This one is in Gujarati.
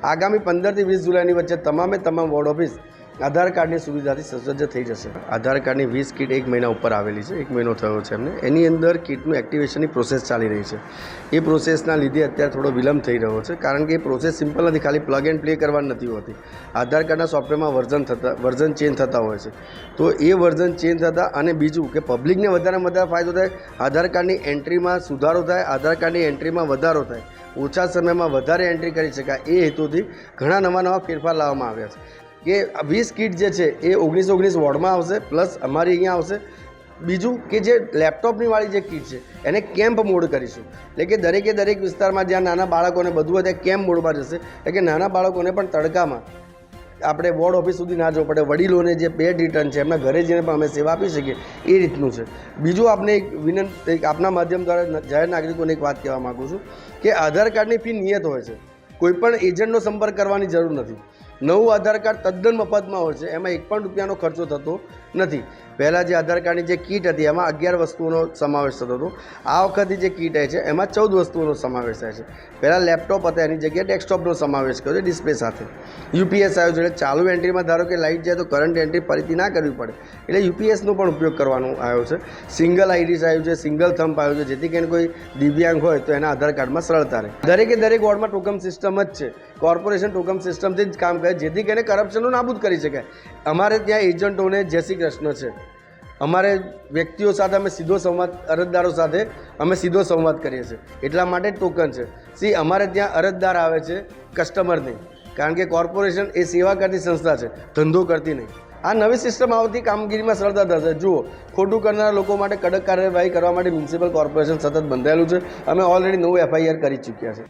આગામી 15 થી 20 જુલાઈની વચ્ચે તમામ વોર્ડ ઓફિસ આધાર કાર્ડની સુવિધાથી સજ્જ થઈ જશે। આધાર કાર્ડની 20 કીટ 1 મહિના ઉપર આવેલી છે, 1 મહિનો થયો છે એમને। એની અંદર કીટનું એક્ટિવેશનની પ્રોસેસ ચાલી રહી છે। એ પ્રોસેસના લીધે અત્યારે થોડો વિલંબ થઈ રહ્યો છે, કારણ કે એ પ્રોસેસ સિમ્પલ નથી, ખાલી પ્લગ એન્ડ પ્લે કરવાની નથી હોતી। આધાર કાર્ડના સોફ્ટવેરમાં વર્ઝન ચેન્જ થતા હોય છે, તો એ વર્ઝન ચેન્જ થતાં અને બીજું કે પબ્લિકને વધારેમાં વધારે ફાયદો થાય, આધાર કાર્ડની એન્ટ્રીમાં સુધારો થાય, આધાર કાર્ડની એન્ટ્રીમાં વધારો થાય, ઓછા સમયમાં વધારે એન્ટ્રી કરી શકાય, એ હેતુથી ઘણા નવા ફેરફાર લાવવામાં આવ્યા છે કે 20 કીટ જે છે એ 19 વોર્ડમાં આવશે, પ્લસ અમારી અહીંયા આવશે। બીજું કે જે લેપટોપની વાળી જે કીટ છે એને કેમ્પ મોડ કરીશું, એટલે કે દરેક વિસ્તારમાં જ્યાં નાના બાળકોને બધું હોય ત્યાં કેમ્પ મોડમાં જશે, એટલે કે નાના બાળકોને પણ તડકામાં આપણે વોર્ડ ઓફિસ સુધી ના જવું પડે, વડીલોને જે બેડ રિટર્ન છે એમના ઘરે જઈને પણ અમે સેવા આપી શકીએ એ રીતનું છે। બીજું આપને એક વિનંતી, આપના માધ્યમ દ્વારા જાહેર નાગરિકોને એક વાત કહેવા માગું છું કે આધાર કાર્ડની ફી નિયત હોય છે, કોઈપણ એજન્ટનો સંપર્ક કરવાની જરૂર નથી। નવું આધાર કાર્ડ તદ્દન મફતમાં હોય છે, એમાં 1 પણ રૂપિયાનો ખર્ચો થતો નથી। પહેલાં જે આધાર કાર્ડની જે કીટ હતી એમાં 11 વસ્તુઓનો સમાવેશ થતો હતો, આ વખતે જે કીટ આવી છે એમાં 14 વસ્તુઓનો સમાવેશ થાય છે। પહેલાં લેપટોપ હતા એની જગ્યાએ ડેસ્કટોપનો સમાવેશ કર્યો છે ડિસ્પ્લે સાથે। યુપીએસ આવ્યું છે, એટલે ચાલુ એન્ટ્રીમાં ધારો કે લાઇટ જાય તો કરંટ એન્ટ્રી ફરીથી ના કરવી પડે, એટલે યુપીએસનો પણ ઉપયોગ કરવાનો આવ્યો છે। સિંગલ આઈડીસ આવ્યું છે, સિંગલ થમ્પ આવ્યું છે, જેથી કરીને કોઈ દિવ્યાંગ હોય તો એના આધાર કાર્ડમાં સરળતા રહે। દરેક વોર્ડમાં ટોકન સિસ્ટમ જ છે, કોર્પોરેશન ટોકન સિસ્ટમથી જ કામ કરે, જેથી કરીને કરપ્શનનું નાબૂદ કરી શકાય। અમારે ત્યાં એજન્ટોને જય શ્રી કૃષ્ણ છે, અમારે વ્યક્તિઓ સાથે અમે સીધો સંવાદ, અરજદારો સાથે અમે સીધો સંવાદ કરીએ છીએ, એટલા માટે ટોકન છે। અમારે ત્યાં અરજદાર આવે છે, કસ્ટમર નહીં, કારણ કે કોર્પોરેશન એ સેવા કરતી સંસ્થા છે, ધંધો કરતી નહીં। આ નવી સિસ્ટમ આવતી કામગીરીમાં સરળતા થશે। જુઓ, ખોટું કરનારા લોકો માટે કડક કાર્યવાહી કરવા માટે મ્યુનિસિપલ કોર્પોરેશન સતત બંધાયેલું છે। અમે ઓલરેડી 9 FIR કરી ચૂક્યા છે।